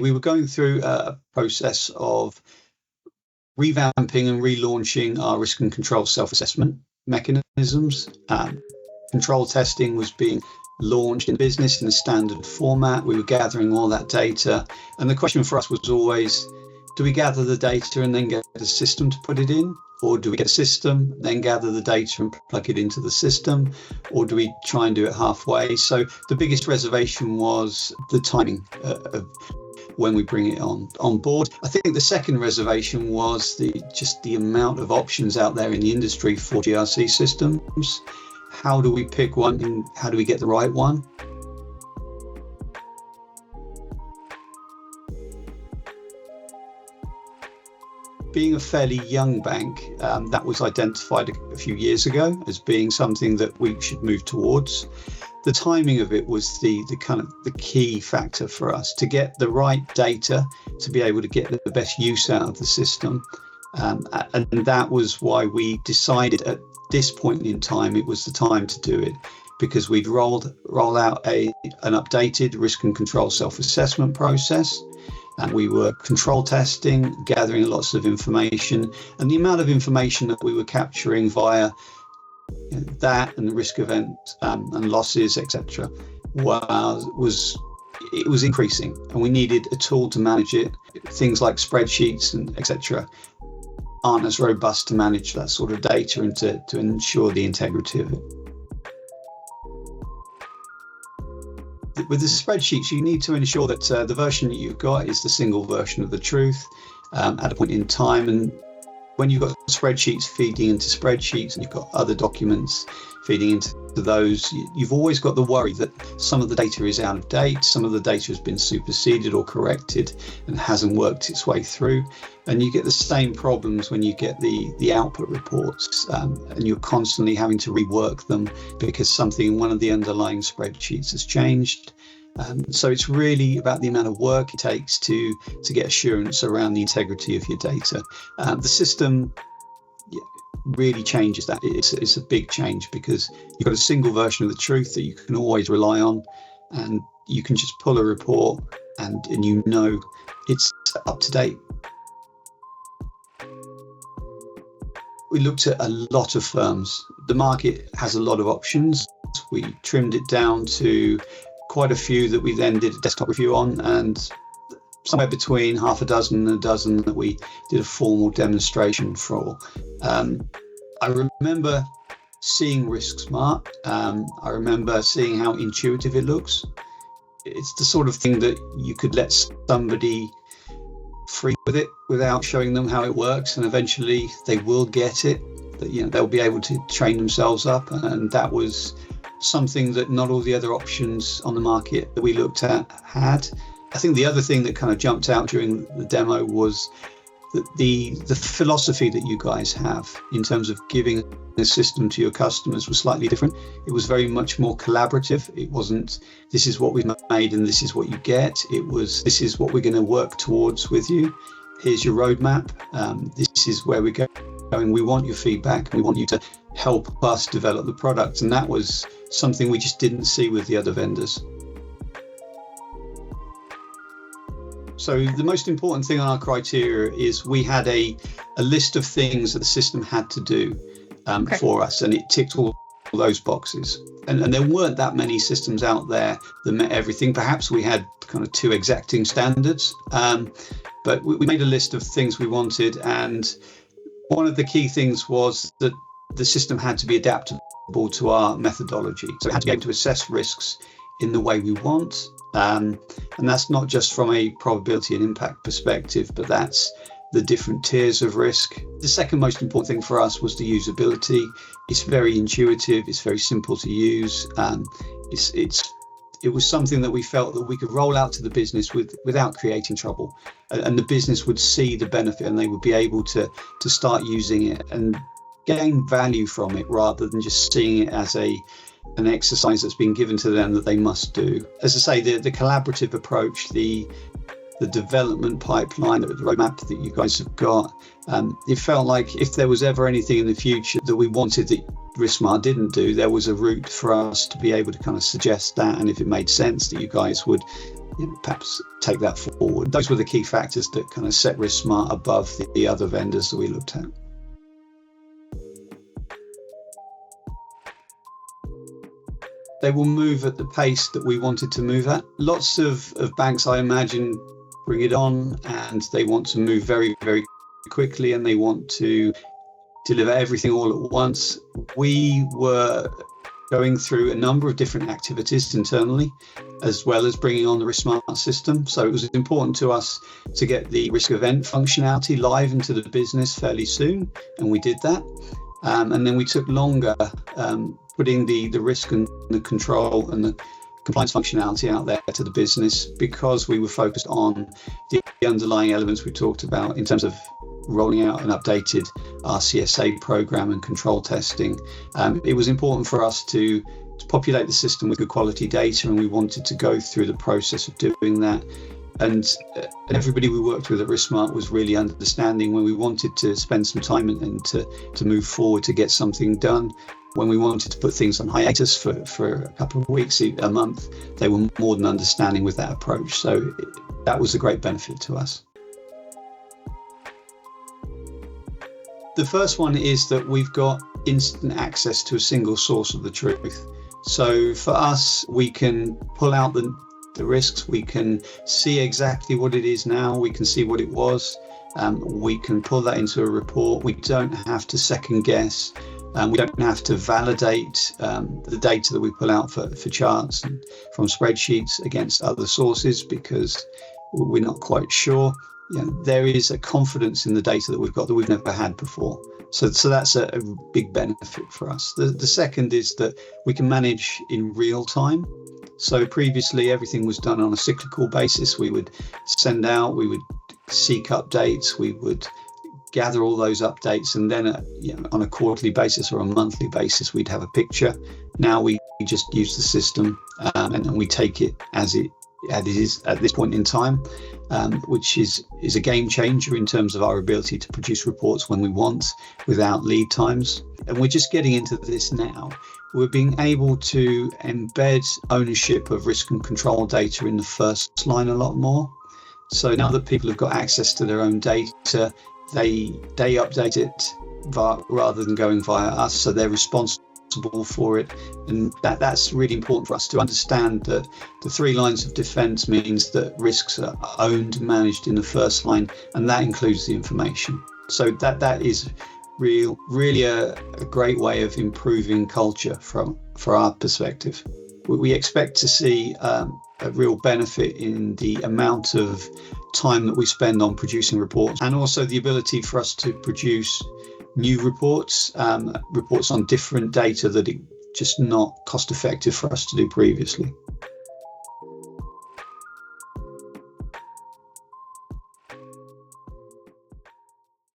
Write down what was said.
we were going through a process of revamping and relaunching our risk and control self-assessment mechanisms. Control testing was being launched in business in a standard format. We were gathering all that data. And the question for us was always, do we gather the data and then get a system to put it in? Or do we get a system, then gather the data and plug it into the system? Or do we try and do it halfway? So the biggest reservation was the timing of when we bring it on board. I think the second reservation was the amount of options out there in the industry for GRC systems. How do we pick one and how do we get the right one? Being a fairly young bank, that was identified a few years ago as being something that we should move towards. The timing of it was the kind of the key factor for us to get the right data to be able to get the best use out of the system. And that was why we decided at this point in time it was the time to do it, because we'd roll out an updated risk and control self-assessment process. And we were control testing, gathering lots of information, and the amount of information that we were capturing via that and risk events and losses, etc., was increasing, and we needed a tool to manage it. Things like spreadsheets and etc. aren't as robust to manage that sort of data and to ensure the integrity of it. With the spreadsheets, you need to ensure that the version that you've got is the single version of the truth at a point in time. And when you've got spreadsheets feeding into spreadsheets and you've got other documents feeding into those, you've always got the worry that some of the data is out of date, some of the data has been superseded or corrected and hasn't worked its way through. And you get the same problems when you get the output reports and you're constantly having to rework them because something in one of the underlying spreadsheets has changed. So it's really about the amount of work it takes to get assurance around the integrity of your data. The system really changes that. It's a big change because you've got a single version of the truth that you can always rely on, and you can just pull a report and you know it's up to date. We looked at a lot of firms. The market has a lot of options. We trimmed it down to quite a few that we then did a desktop review on, and somewhere between half a dozen and a dozen that we did a formal demonstration for. I remember seeing RiskSmart. I remember seeing how intuitive it looks. It's the sort of thing that you could let somebody free with it without showing them how it works, and eventually they will get it. That they'll be able to train themselves up, and that was something that not all the other options on the market that we looked at had. I think the other thing that kind of jumped out during the demo was that the philosophy that you guys have in terms of giving a system to your customers was slightly different. It was very much more collaborative. It wasn't, this is what we've made and this is what you get. It was, this is what we're going to work towards with you. Here's your roadmap. This is where we're going. We want your feedback. We want you to help us develop the product. And that was something we just didn't see with the other vendors. So the most important thing on our criteria is we had a list of things that the system had to do for us, and it ticked all those boxes. And there weren't that many systems out there that met everything. Perhaps we had kind of too exacting standards, but we made a list of things we wanted. And one of the key things was that the system had to be adaptable to our methodology. So it had to be able to assess risks in the way we want. And that's not just from a probability and impact perspective, but that's the different tiers of risk. The second most important thing for us was the usability. It's very intuitive. It's very simple to use. It was something that we felt that we could roll out to the business without creating trouble, and the business would see the benefit and they would be able to start using it and gain value from it rather than just seeing it as an exercise that's been given to them that they must do. As I say, the collaborative approach, the development pipeline, the roadmap that you guys have got, it felt like if there was ever anything in the future that we wanted that RiskSmart didn't do, there was a route for us to be able to kind of suggest that, and if it made sense that you guys would perhaps take that forward. Those were the key factors that kind of set RiskSmart above the other vendors that we looked at. They will move at the pace that we wanted to move at. Lots of banks, I imagine, bring it on and they want to move very, very quickly and they want to deliver everything all at once. We were going through a number of different activities internally, as well as bringing on the RiskSmart system. So it was important to us to get the risk event functionality live into the business fairly soon, and we did that. And then we took longer putting the risk and the control and the compliance functionality out there to the business, because we were focused on the underlying elements we talked about in terms of rolling out an updated RCSA program and control testing. It was important for us to populate the system with good quality data, and we wanted to go through the process of doing that. And everybody we worked with at RiskSmart was really understanding when we wanted to spend some time and to move forward to get something done. When we wanted to put things on hiatus for a couple of weeks, a month, they were more than understanding with that approach. So that was a great benefit to us. The first one is that we've got instant access to a single source of the truth. So for us, we can pull out the risks, we can see exactly what it is now, we can see what it was, we can pull that into a report. We don't have to second guess, we don't have to validate the data that we pull out for charts and from spreadsheets against other sources because we're not quite sure. There is a confidence in the data that we've got that we've never had before. So that's a big benefit for us. The second is that we can manage in real time. So previously everything was done on a cyclical basis. We would send out, we would seek updates, we would gather all those updates, and then on a quarterly basis or a monthly basis we'd have a picture. Now we just use the system and we take it as it is at this point in time, which is a game changer in terms of our ability to produce reports when we want without lead times. And we're just getting into this now. We're being able to embed ownership of risk and control data in the first line a lot more. So now that people have got access to their own data, they update it rather than going via us, so they're responsible for it. And that's really important for us to understand that the 3 lines of defense means that risks are owned and managed in the first line, and that includes the information. So that is really a great way of improving culture for our perspective. We expect to see a real benefit in the amount of time that we spend on producing reports, and also the ability for us to produce new reports on different data that it's just not cost effective for us to do previously.